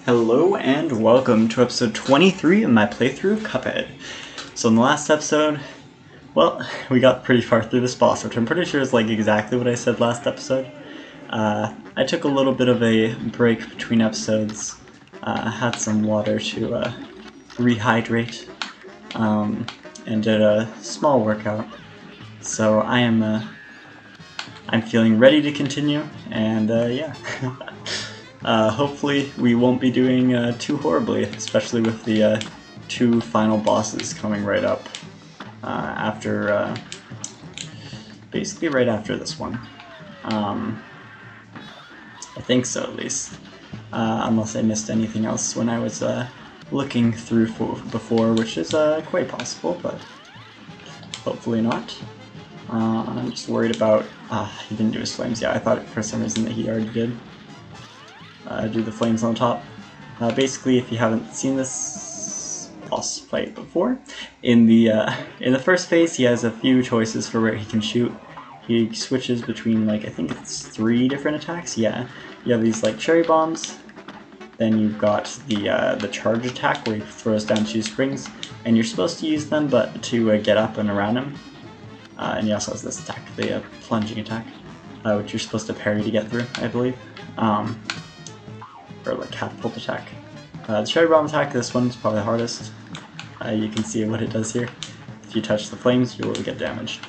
Hello and welcome to episode 23 of my playthrough of Cuphead. So in the last episode, well, we got pretty far through this boss, which I'm pretty sure is like exactly what I said last episode. I took a little bit of a break between episodes, had some water to rehydrate, and did a small workout. So I'm feeling ready to continue, and yeah. Hopefully we won't be doing too horribly, especially with the two final bosses coming right up after, basically right after this one. I think so, at least. Unless I missed anything else when I was looking through before, which is quite possible, but hopefully not. I'm just worried about... he didn't do his flames. Yeah, I thought for some reason that he already did. Do the flames on top. Basically, if you haven't seen this boss fight before, in the first phase, he has a few choices for where he can shoot. He switches between, like, I think it's 3 different attacks. Yeah, you have these like cherry bombs. Then you've got the charge attack where he throws down 2 springs, and you're supposed to use them, but to get up and around him. And he also has this attack, the plunging attack, which you're supposed to parry to get through, I believe. Or like catapult attack. The cherry bomb attack, this one's probably the hardest. You can see what it does here. If you touch the flames, you will get damaged.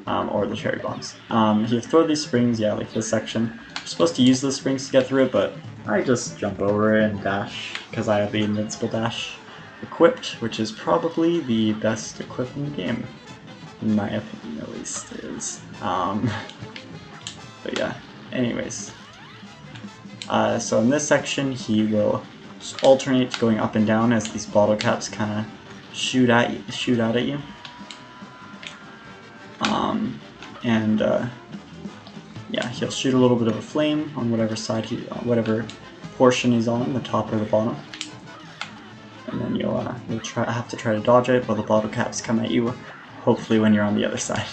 Or the cherry bombs. You throw these springs, yeah, like this section. You're supposed to use those springs to get through it, but I just jump over and dash, because I have the invincible dash equipped, which is probably the best equipped in the game. In my opinion, at least, is. But yeah, anyways. So in this section, he will just alternate going up and down as these bottle caps kind of shoot out at you. Yeah, he'll shoot a little bit of a flame on whatever side whatever portion he's on, the top or the bottom. And then you'll have to try to dodge it while the bottle caps come at you, hopefully when you're on the other side.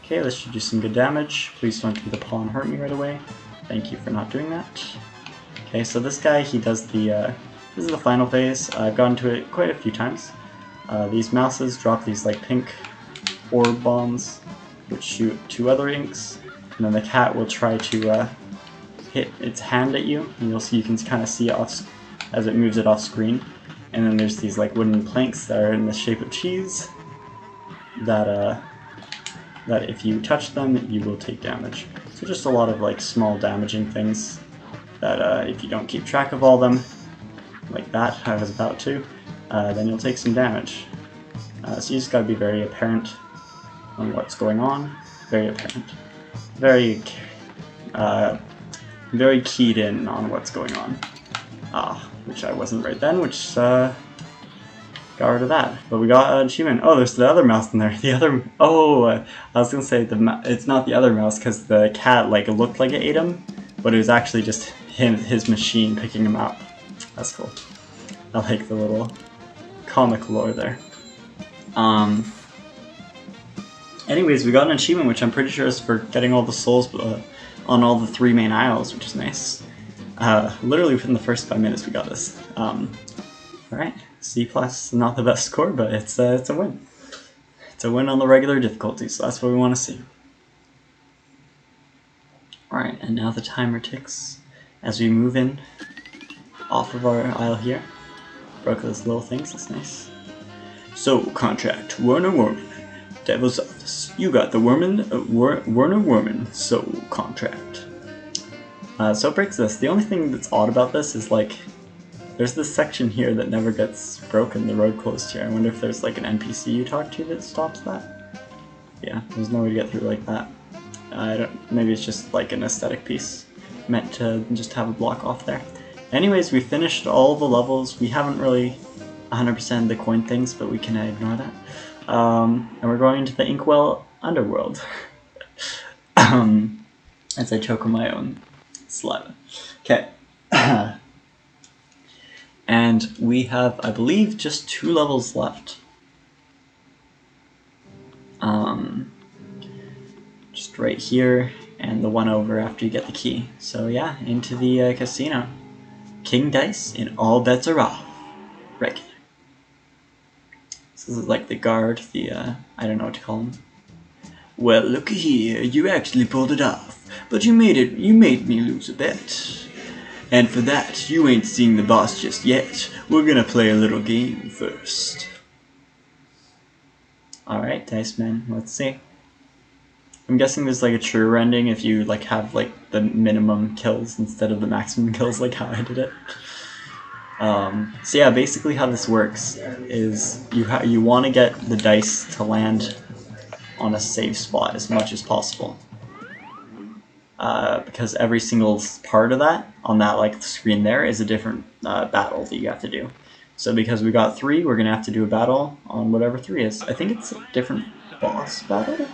Okay, this should do some good damage. Please don't do the pawn hurt me right away. Thank you for not doing that. Okay, so this guy, he does the, this is the final phase. I've gone to it quite a few times. These mouses drop these like pink orb bombs, which shoot 2 other inks, and then the cat will try to hit its hand at you, and you can kind of see it off as it moves it off screen. And then there's these like wooden planks that are in the shape of cheese that if you touch them, you will take damage. So just a lot of like small damaging things that if you don't keep track of all them, like that, I was about to, then you'll take some damage. So you just gotta be very apparent on what's going on. Very apparent. Very keyed in on what's going on. Which I wasn't right then, which got rid of that. But we got an achievement. Oh, there's the other mouse in there. The other... Oh, I was gonna say it's not the other mouse because the cat like looked like it ate him, but it was actually just his machine picking him up. That's cool. I like the little comic lore there. Anyways, we got an achievement, which I'm pretty sure is for getting all the souls on all the 3 main aisles, which is nice. Literally within the first 5 minutes we got this. Alright, C+, not the best score, but it's a win. It's a win on the regular difficulty, so that's what we want to see. Alright, and now the timer ticks as we move in off of our aisle here. Broke those little things, that's nice. So, contract, Werner Werman, Devil's Office. You got the Werner Werman, so contract. So it breaks this. The only thing that's odd about this is like, there's this section here that never gets broken, the road closed here. I wonder if there's like an NPC you talk to that stops that? Yeah, there's no way to get through like that. Maybe it's just like an aesthetic piece, meant to just have a block off there. Anyways, we finished all the levels. We haven't really 100% the coin things, but we can ignore that. And we're going into the Inkwell Underworld. As I choke on my own saliva. Okay. And we have, I believe, just 2 levels left. Just right here, and the one over after you get the key. So yeah, into the casino. King dice and all bets are off. Regular. This is like the guard, the, I don't know what to call him. Well, looky here, you actually pulled it off, but you made me lose a bet. And for that, you ain't seen the boss just yet. We're gonna play a little game first. Alright, Dice Man, let's see. I'm guessing there's like a truer ending if you like have like the minimum kills instead of the maximum kills like how I did it. So yeah, basically how this works is you want to get the dice to land on a safe spot as much as possible. Because every single part of that, on that like screen there, is a different battle that you have to do. So because we got 3, we're going to have to do a battle on whatever 3 is. I think it's a different boss battle?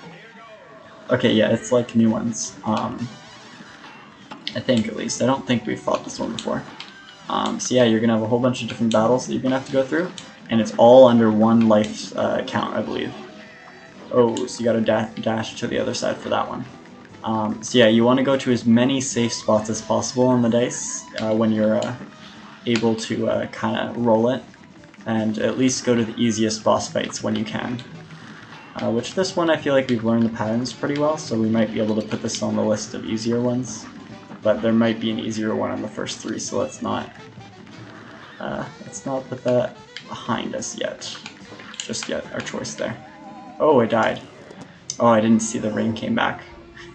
Okay, yeah, it's like new ones. I think at least. I don't think we've fought this one before. So yeah, you're going to have a whole bunch of different battles that you're going to have to go through. And it's all under 1 life count, I believe. Oh, so you got to dash to the other side for that one. So yeah, you want to go to as many safe spots as possible on the dice when you're able to kind of roll it, and at least go to the easiest boss fights when you can. Which this one I feel like we've learned the patterns pretty well, so we might be able to put this on the list of easier ones. But there might be an easier one on the first 3, so let's not put that behind us yet. Just yet, our choice there. Oh, I died. Oh, I didn't see the ring came back.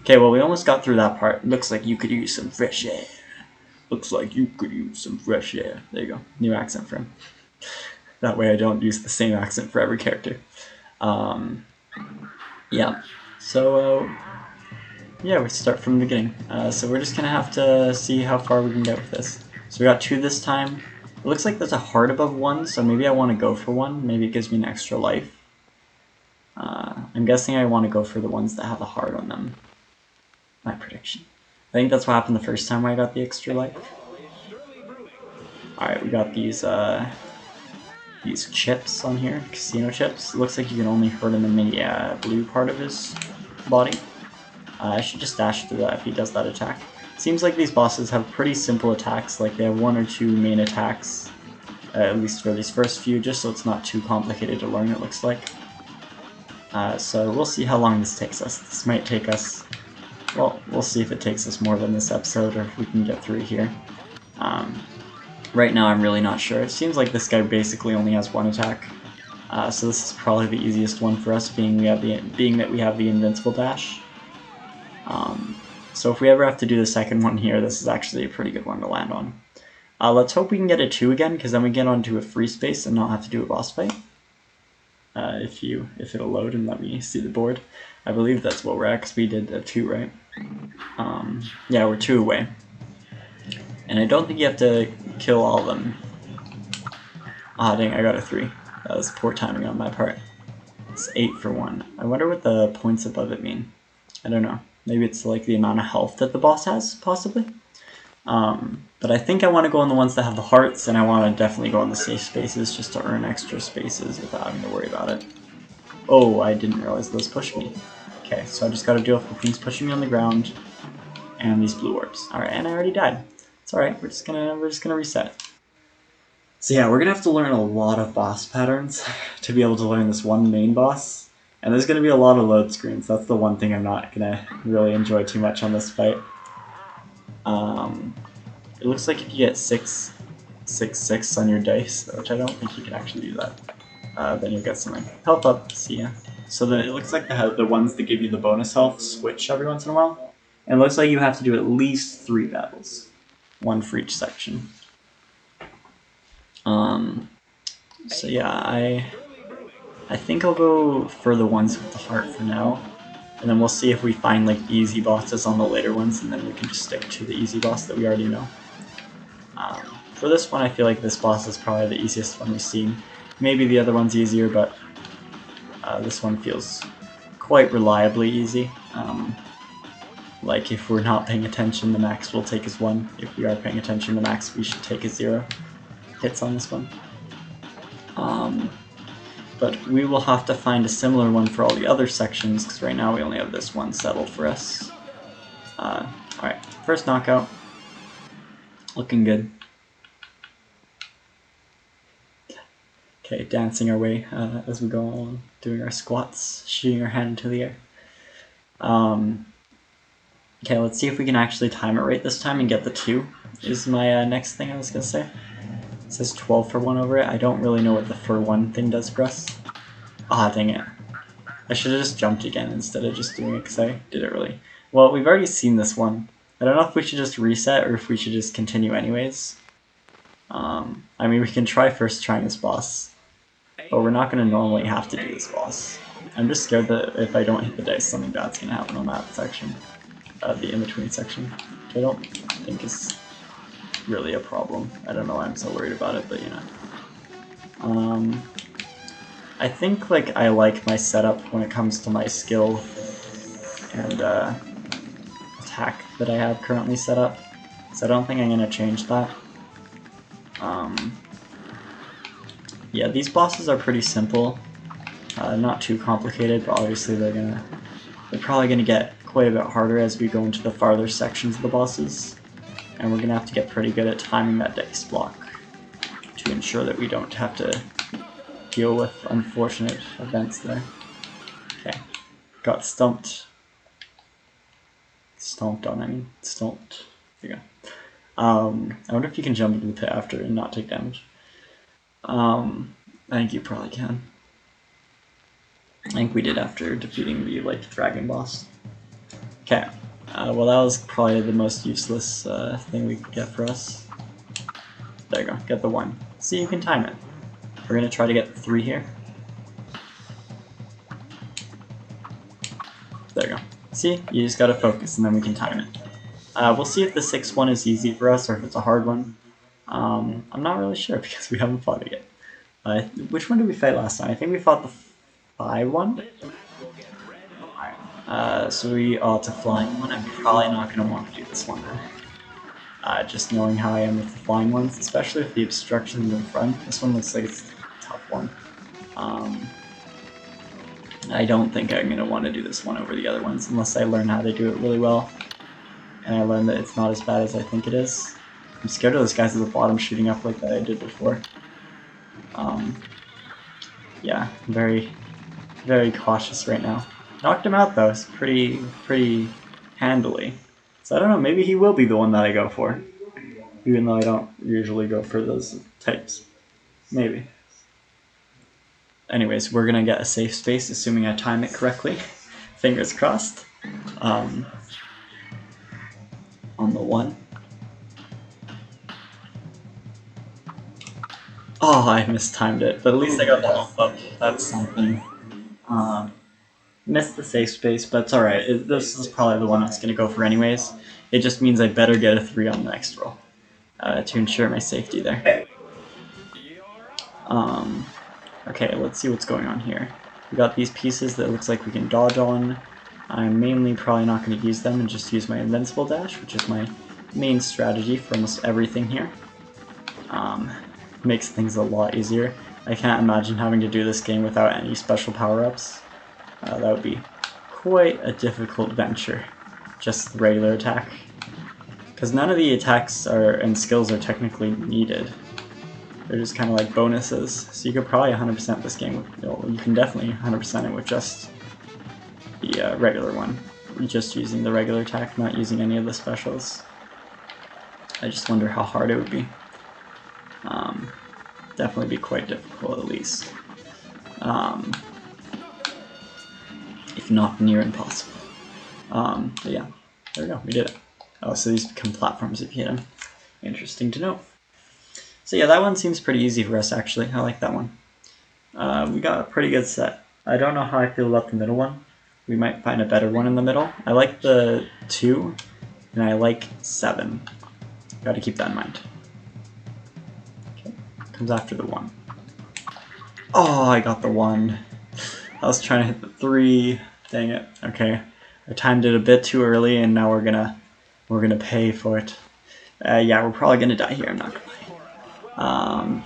Okay, well, we almost got through that part. Looks like you could use some fresh air. Looks like you could use some fresh air. There you go. New accent for him. That way I don't use the same accent for every character. Yeah. So, yeah, we start from the beginning. So we're just going to have to see how far we can get with this. So we got 2 this time. It looks like there's a heart above 1, so maybe I want to go for 1. Maybe it gives me an extra life. I'm guessing I want to go for the ones that have a heart on them. My prediction. I think that's what happened the first time I got the extra life. Alright, we got these chips on here, casino chips. It looks like you can only hurt him in the blue part of his body. I should just dash through that if he does that attack. Seems like these bosses have pretty simple attacks, like they have 1 or 2 main attacks, at least for these first few, just so it's not too complicated to learn, it looks like. So we'll see how long this takes us. This might take us, well, we'll see if it takes us more than this episode or if we can get through here. Right now I'm really not sure. It seems like this guy basically only has 1 attack. So this is probably the easiest one for us, being that we have the invincible dash. So if we ever have to do the second one here, this is actually a pretty good one to land on. Let's hope we can get a 2 again, because then we get onto a free space and not have to do a boss fight. If it'll load and let me see the board. I believe that's what we're at, because we did a 2, right? Yeah, we're 2 away. And I don't think you have to kill all of them. Ah, dang, I got a 3. That was poor timing on my part. It's 8 for 1. I wonder what the points above it mean. I don't know. Maybe it's like the amount of health that the boss has, possibly? But I think I want to go on the ones that have the hearts, and I want to definitely go on the safe spaces just to earn extra spaces without having to worry about it. Oh, I didn't realize those pushed me. Okay, so I just got to deal with the things pushing me on the ground and these blue orbs. Alright, and I already died. It's alright, we're just gonna reset. So yeah, we're gonna have to learn a lot of boss patterns to be able to learn this one main boss. And there's gonna be a lot of load screens. That's the one thing I'm not gonna really enjoy too much on this fight. It looks like if you get 6, 6, 6 on your dice, which I don't think you can actually do that, then you'll get something. Health up, see ya. So it looks like the ones that give you the bonus health switch every once in a while. And it looks like you have to do at least 3 battles. 1 for each section. So yeah, I think I'll go for the ones with the heart for now. And then we'll see if we find like easy bosses on the later ones, and then we can just stick to the easy boss that we already know. For this one, I feel like this boss is probably the easiest one we've seen. Maybe the other one's easier, but this one feels quite reliably easy. Like if we're not paying attention, the max will take us 1. If we are paying attention, the max we should take is 0 hits on this one. But we will have to find a similar one for all the other sections, because right now we only have this one settled for us. Alright, first knockout. Looking good. Okay, dancing our way as we go along, doing our squats, shooting our hand into the air. Okay, let's see if we can actually time it right this time and get the 2, is my next thing I was going to say. It says 12 for 1 over it. I don't really know what the for 1 thing does for us. Ah, dang it. I should have just jumped again instead of just doing it because I did it really. Well, we've already seen this one. I don't know if we should just reset or if we should just continue anyways. I mean, we can try first trying this boss, but we're not going to normally have to do this boss. I'm just scared that if I don't hit the dice, something bad's going to happen on that section. The in-between section, which I don't think is really a problem. I don't know why I'm so worried about it, but you know. I think like I like my setup when it comes to my skill and attack that I have currently set up, so I don't think I'm going to change that. Yeah, these bosses are pretty simple, not too complicated, but obviously they're probably gonna get quite a bit harder as we go into the farther sections of the bosses, and we're gonna have to get pretty good at timing that dice block to ensure that we don't have to deal with unfortunate events there. Okay, got stumped. Stomped on, I mean. Stomped. There you go. I wonder if you can jump into the pit after and not take damage. I think you probably can. I think we did after defeating the like dragon boss. Okay, well that was probably the most useless thing we could get for us. There you go, get the 1. See, you can time it. We're gonna try to get 3 here. There you go. See, you just gotta focus and then we can time it. We'll see if the 6th one is easy for us or if it's a hard one. I'm not really sure because we haven't fought it yet. Which one did we fight last time? I think we fought the 5 one? So we ought to flying one. I'm probably not going to want to do this one then. Just knowing how I am with the flying ones, especially with the obstructions in front. This one looks like it's a tough one. I don't think I'm going to want to do this one over the other ones unless I learn how to do it really well. And I learned that it's not as bad as I think it is. I'm scared of those guys at the bottom shooting up like that I did before. Yeah, very, very cautious right now. Knocked him out though, it's pretty handily. So I don't know, maybe he will be the one that I go for. Even though I don't usually go for those types. Maybe. Anyways, we're gonna get a safe space, assuming I time it correctly. Fingers crossed. On the 1. Oh, I mistimed it, but at least I got the health up. That's something. Missed the safe space, but it's alright. This is probably the one I was going to go for anyways. It just means I better get a 3 on the next roll to ensure my safety there. Okay, let's see what's going on here. We got these pieces that looks like we can dodge on. I'm mainly probably not going to use them and just use my invincible dash, which is my main strategy for almost everything here. Makes things a lot easier. I can't imagine having to do this game without any special power-ups. That would be quite a difficult venture, just the regular attack. Because none of the attacks and skills are technically needed. They're just kind of like bonuses. So you could probably 100% this game. You can definitely 100% it with just the regular one. Just using the regular attack, not using any of the specials. I just wonder how hard it would be. Definitely be quite difficult at least. If not near impossible. But yeah, there we go, we did it. Oh, so these become platforms if you hit them. Interesting to know. So yeah, that one seems pretty easy for us actually. I like that one. We got a pretty good set. I don't know how I feel about the middle one. We might find a better one in the middle. I like the 2, and I like 7. Gotta keep that in mind. Okay, comes after the 1. Oh, I got the 1. I was trying to hit the 3. Dang it. Okay, I timed it a bit too early, and now we're gonna pay for it. Yeah, we're probably gonna die here. I'm not gonna lie.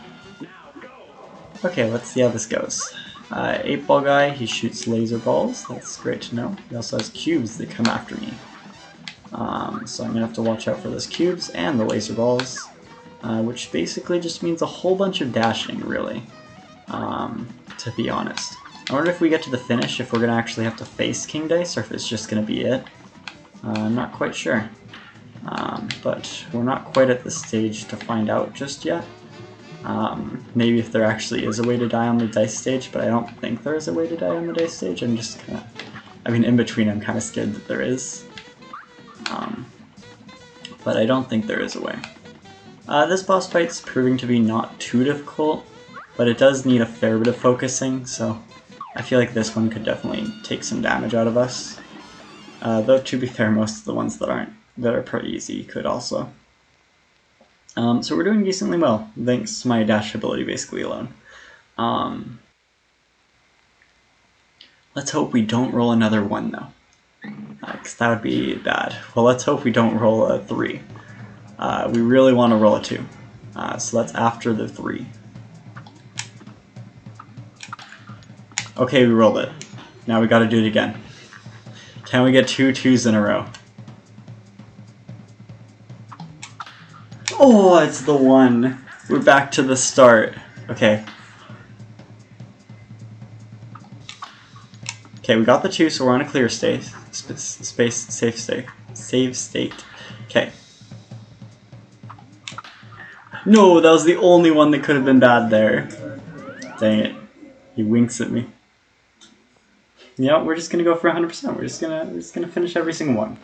Okay, let's see how this goes. 8-ball guy, he shoots laser balls. That's great to know. He also has cubes that come after me. So I'm going to have to watch out for those cubes and the laser balls, which basically just means a whole bunch of dashing, really, to be honest. I wonder if we get to the finish, if we're going to actually have to face King Dice, or if it's just going to be it. I'm not quite sure. But we're not quite at the stage to find out just yet. Maybe if there actually is a way to die on the dice stage, but I don't think there is a way to die on the dice stage. I'm just kind of... I mean, in between, I'm kind of scared that there is. But I don't think there is a way. This boss fight's proving to be not too difficult, but it does need a fair bit of focusing, so I feel like this one could definitely take some damage out of us. Though, to be fair, most of the ones that are pretty easy could also. So we're doing decently well, thanks to my dash ability basically alone. Let's hope we don't roll another 1 though, because that would be bad. Well, let's hope we don't roll a 3. We really want to roll a 2, so that's after the 3. Okay, we rolled it. Now we gotta do it again. Can we get 2 2s in a row? Oh, it's the 1. We're back to the start. Okay. Okay, we got the 2, so we're on a clear state. Safe state. Okay. No, that was the only one that could have been bad there. Dang it. He winks at me. Yeah, we're just gonna go for 100%. We're just gonna finish every single one.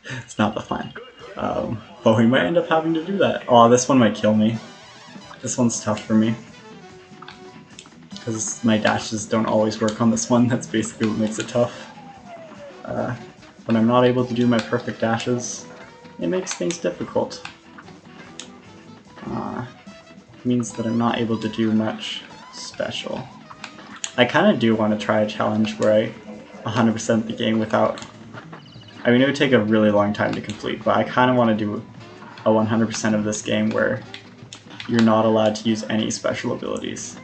It's not the plan. But we might end up having to do that. Oh, this one might kill me. This one's tough for me. Because my dashes don't always work on this one. That's basically what makes it tough. When I'm not able to do my perfect dashes, it makes things difficult. It means that I'm not able to do much special. I kind of do want to try a challenge where I 100% the game without... I mean, it would take a really long time to complete, but I kind of want to do a 100% of this game where you're not allowed to use any special abilities.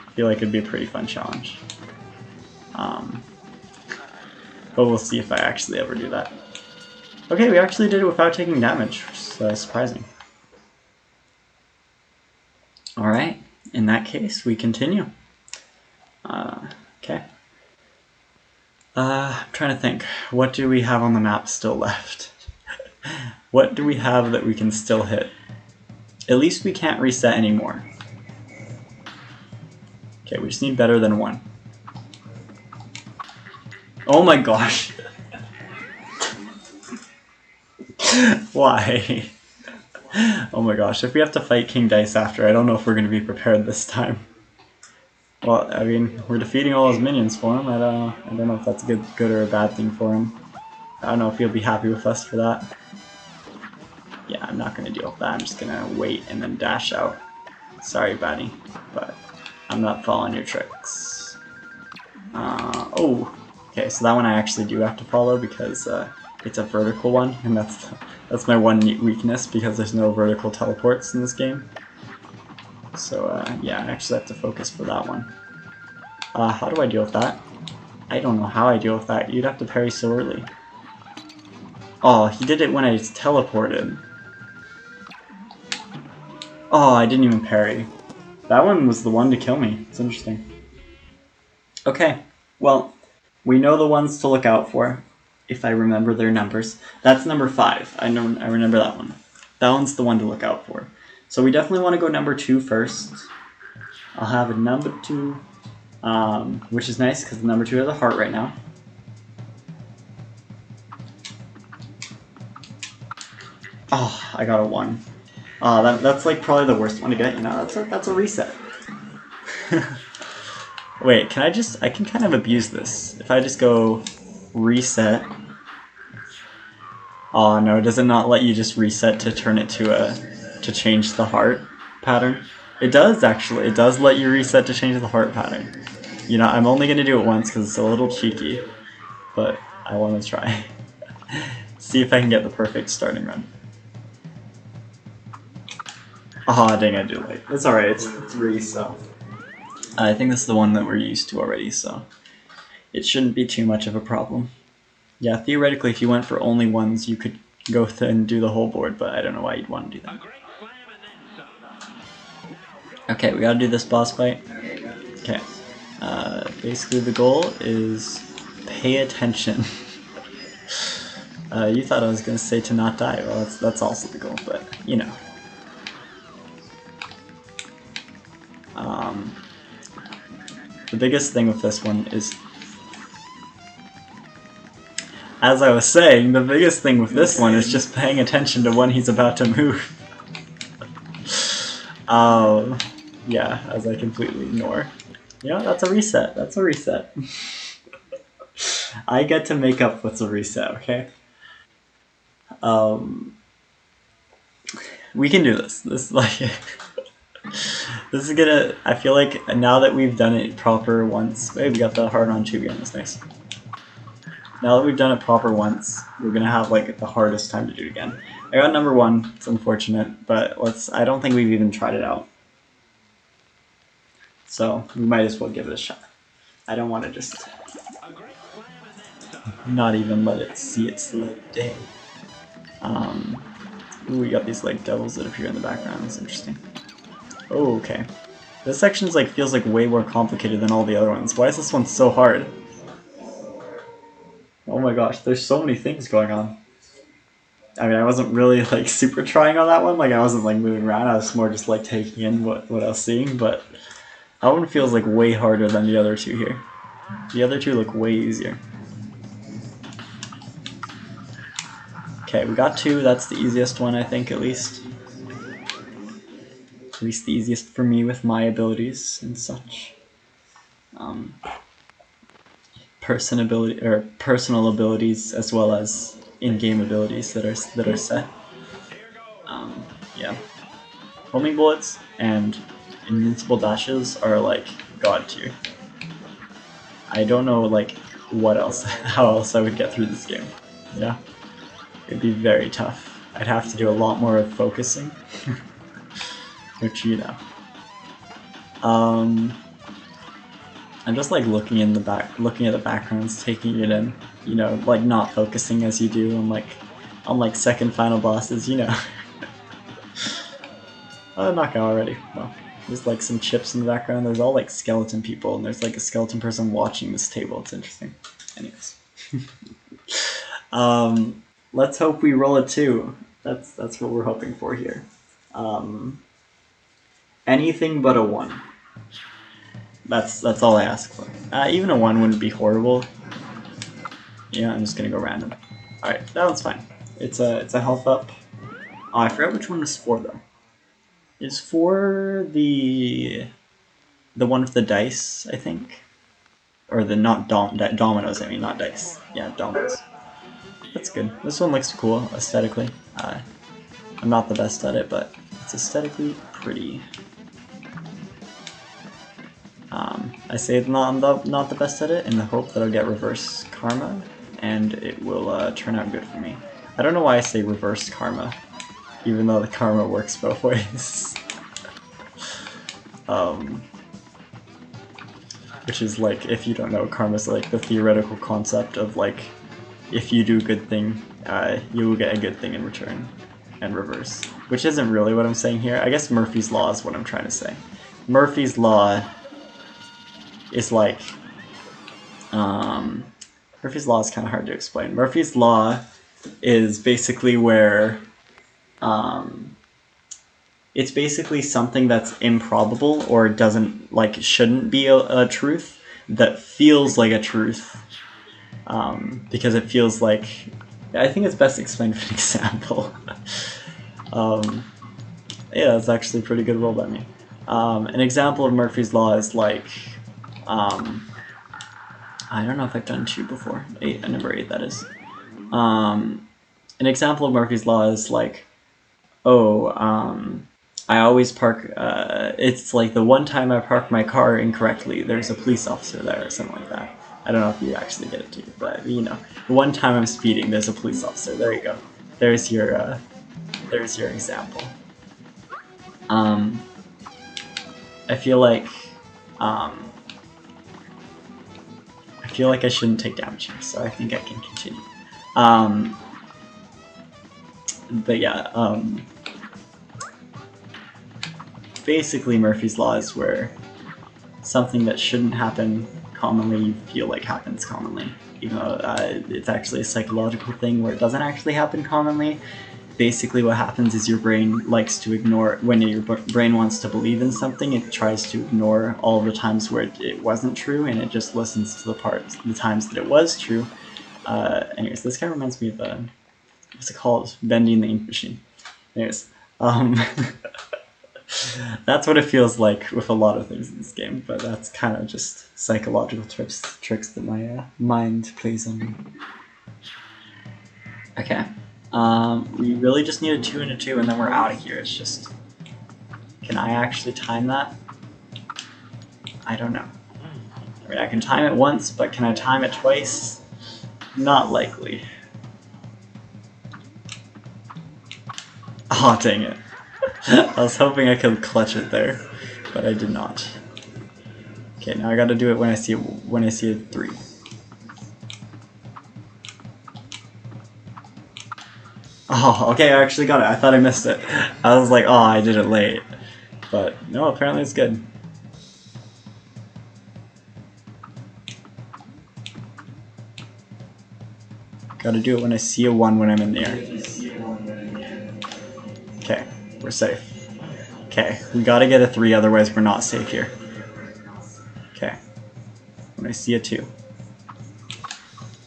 I feel like it'd be a pretty fun challenge. But we'll see if I actually ever do that. Okay, we actually did it without taking damage, which is surprising. Alright, in that case, we continue. Okay. I'm trying to think. What do we have on the map still left? What do we have that we can still hit? At least we can't reset anymore. Okay, we just need better than 1. Oh my gosh! Why? Oh my gosh, if we have to fight King Dice after, I don't know if we're going to be prepared this time. Well, I mean, we're defeating all his minions for him. I don't know if that's a good or a bad thing for him. I don't know if he'll be happy with us for that. Yeah, I'm not going to deal with that. I'm just going to wait and then dash out. Sorry, Batty, but I'm not following your tricks. Oh, okay, so that one I actually do have to follow because it's a vertical one, and that's my one weakness because there's no vertical teleports in this game. So yeah, I actually have to focus for that one. How do I deal with that? I don't know how I deal with that. You'd have to parry so early. Oh, he did it when I teleported. Oh, I didn't even parry. That one was the one to kill me. It's interesting. Okay, well, we know the ones to look out for, if I remember their numbers. That's number 5. I remember that one. That one's the one to look out for. So we definitely want to go number 2 first. I'll have a number 2, which is nice because the number 2 has a heart right now. Oh, I got a 1. That's like probably the worst one to get. You know, that's a reset. Wait, I can kind of abuse this. If I just go reset. Oh no, does it not let you just reset to turn it to change the heart pattern? It does actually. It does let you reset to change the heart pattern. You know, I'm only going to do it once because it's a little cheeky, but I want to try. See if I can get the perfect starting run. Ah, oh, dang, I do late. It's alright, it's 3, so... I think this is the one that we're used to already, so... It shouldn't be too much of a problem. Yeah, theoretically, if you went for only ones, you could go and do the whole board, but I don't know why you'd want to do that. Okay, we gotta do this boss fight. Okay. Basically, the goal is pay attention. You thought I was gonna say to not die. Well, that's also the goal, but you know. The biggest thing with this one is, as I was saying, the biggest thing with this one is just paying attention to when he's about to move. Yeah, as I completely ignore. You know, that's a reset. That's a reset. I get to make up what's a reset, okay? We can do this. This is like... this is gonna... I feel like now that we've done it proper once... Hey, we got the hard-on tube again. That's nice. Now that we've done it proper once, we're gonna have like the hardest time to do it again. I got number 1. It's unfortunate, but I don't think we've even tried it out. So we might as well give it a shot. I don't want to just not even let it see its light day. Ooh, we got these like devils that appear in the background. That's interesting. Oh, okay. This section's like feels like way more complicated than all the other ones. Why is this one so hard? Oh my gosh, there's so many things going on. I mean, I wasn't really like super trying on that one. Like I wasn't like moving around. I was more just like taking in what I was seeing. But that one feels like way harder than the other two here. The other two look way easier. Okay, we got 2. That's the easiest one, I think, at least. At least the easiest for me with my abilities and such. Personal abilities as well as in-game abilities that are set. Yeah. Homing bullets and invincible dashes are like god tier. I don't know like what else, how else I would get through this game. Yeah. It'd be very tough. I'd have to do a lot more of focusing, which you know. I'm just like looking at the backgrounds, taking it in, you know, like not focusing as you do on like second final bosses, you know. Oh, knockout already. Well, there's like some chips in the background. There's all like skeleton people, and there's like a skeleton person watching this table. It's interesting. Anyways. Let's hope we roll a 2. That's what we're hoping for here. Anything but a 1. That's all I ask for. Even a 1 wouldn't be horrible. Yeah, I'm just gonna go random. Alright, that one's fine. It's a health up. Oh, I forgot which one was for though. It's for the one with the dice, I think. Or the not dominoes, I mean, not dice. Yeah, dominoes. That's good. This one looks cool aesthetically. I'm not the best at it, but it's aesthetically pretty. I say I'm not the best at it in the hope that I'll get reverse karma, and it will turn out good for me. I don't know why I say reverse karma, even though the karma works both ways. Which is like, if you don't know, karma's like the theoretical concept of like, if you do a good thing, you will get a good thing in return, and reverse. Which isn't really what I'm saying here. I guess Murphy's Law is what I'm trying to say. Murphy's Law is like... Murphy's Law is kind of hard to explain. Murphy's Law is basically where... it's basically something that's improbable or doesn't, like, shouldn't be a truth that feels like a truth. Because it feels like... I think it's best explained with an example. Yeah, that's actually a pretty good roll by me. An example of Murphy's Law is like... I don't know if I've done 2 before. 8, number 8 that is. An example of Murphy's Law is like, I always park, it's like the one time I park my car incorrectly, there's a police officer there or something like that. I don't know if you actually get it to you, but you know, the one time I'm speeding, there's a police officer. There you go. There's your example. I feel feel like I shouldn't take damage here, so I think I can continue. But yeah, basically Murphy's Law is where something that shouldn't happen commonly you feel like happens commonly, even though it's actually a psychological thing where it doesn't actually happen commonly. Basically what happens is your brain likes to ignore, when your brain wants to believe in something, it tries to ignore all the times where it wasn't true, and it just listens to the times that it was true. Anyways, this kind of reminds me of, what's it called? Bending the ink machine. Anyways, that's what it feels like with a lot of things in this game, but that's kind of just psychological tricks that my mind plays on me. Okay. We really just need a 2 and a 2, and then we're out of here. It's just... Can I actually time that? I don't know. I mean, I can time it once, but can I time it twice? Not likely. Aw, dang it. I was hoping I could clutch it there, but I did not. Okay, now I gotta do it when I see a 3. Oh, okay, I actually got it. I thought I missed it. I was like, oh, I did it late. But no, apparently it's good. Gotta do it when I see a 1 when I'm in the air. Okay, we're safe. Okay, we gotta get a 3, otherwise we're not safe here. Okay, when I see a 2.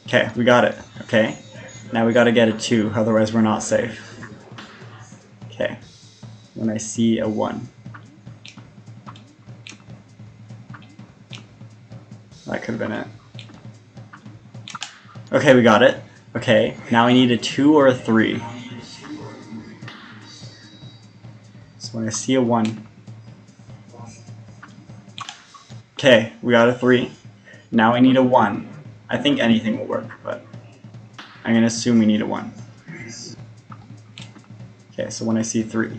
Okay, we got it. Okay, now we gotta get a 2, otherwise we're not safe. Okay, when I see a 1. That could have been it. Okay, we got it. Okay, now I need a 2 or a 3. So when I see a 1. Okay, we got a 3. Now I need a 1. I think anything will work, but I'm gonna assume we need a 1. Okay, so when I see 3.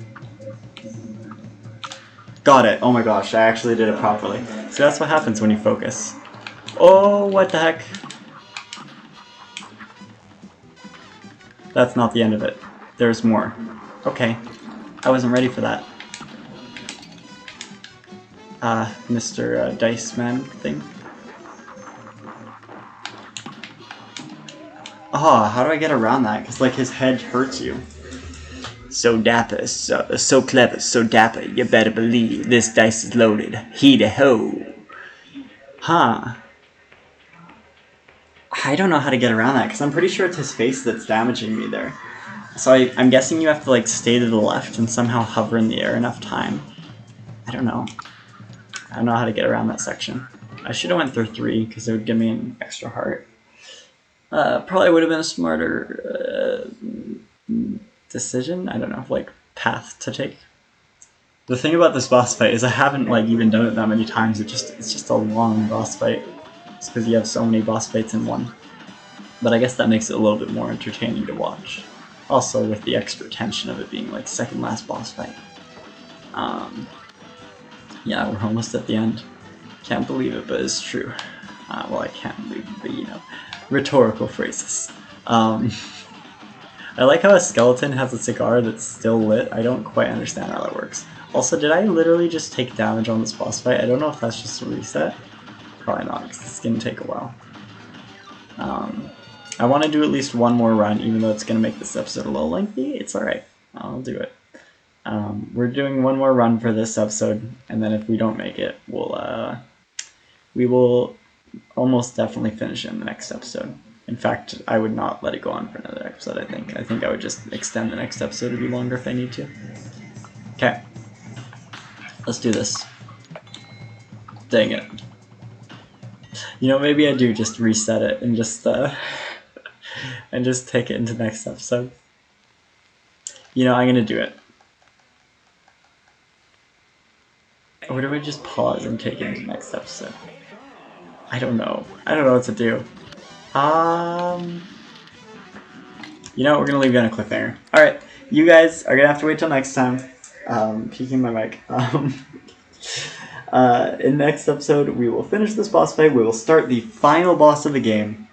Got it! Oh my gosh, I actually did it properly. So that's what happens when you focus. Oh, what the heck? That's not the end of it. There's more. Okay. I wasn't ready for that. Mr. Dice Man thing. Oh, how do I get around that? Because, like, his head hurts you. So dapper, so clever, so dapper, you better believe this dice is loaded. Hee-de-ho. Huh. I don't know how to get around that, because I'm pretty sure it's his face that's damaging me there. So I'm guessing you have to, like, stay to the left and somehow hover in the air enough time. I don't know. I don't know how to get around that section. I should have went through 3, because it would give me an extra heart. Probably would have been a smarter decision. I don't know, like, path to take. The thing about this boss fight is I haven't, like, even done it that many times. It's just a long boss fight. It's because you have so many boss fights in one. But I guess that makes it a little bit more entertaining to watch. Also with the extra tension of it being like second last boss fight. Yeah, we're almost at the end. Can't believe it, but it's true. Well, I can't believe it, but you know, rhetorical phrases. I like how a skeleton has a cigar that's still lit. I don't quite understand how that works. Also, did I literally just take damage on this boss fight? I don't know if that's just a reset. Probably not, because it's going to take a while. I want to do at least one more run, even though it's going to make this episode a little lengthy. It's alright. I'll do it. We're doing one more run for this episode, and then if we don't make it, we will almost definitely finish it in the next episode. In fact, I would not let it go on for another episode, I think. I think I would just extend the next episode to be longer if I need to. Okay. Let's do this. Dang it. You know, maybe I do just reset it and just take it into the next episode. You know, I'm gonna do it. Or do we just pause and take it into the next episode? I don't know. I don't know what to do. You know what, we're gonna leave you on a cliffhanger. Alright, you guys are gonna have to wait till next time. Peeking my mic. In next episode, we will finish this boss fight. We will start the final boss of the game.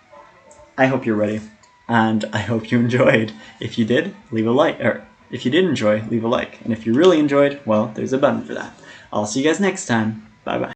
I hope you're ready, and I hope you enjoyed. If you did, leave a like, or if you did enjoy, leave a like. And if you really enjoyed, well, there's a button for that. I'll see you guys next time. Bye-bye.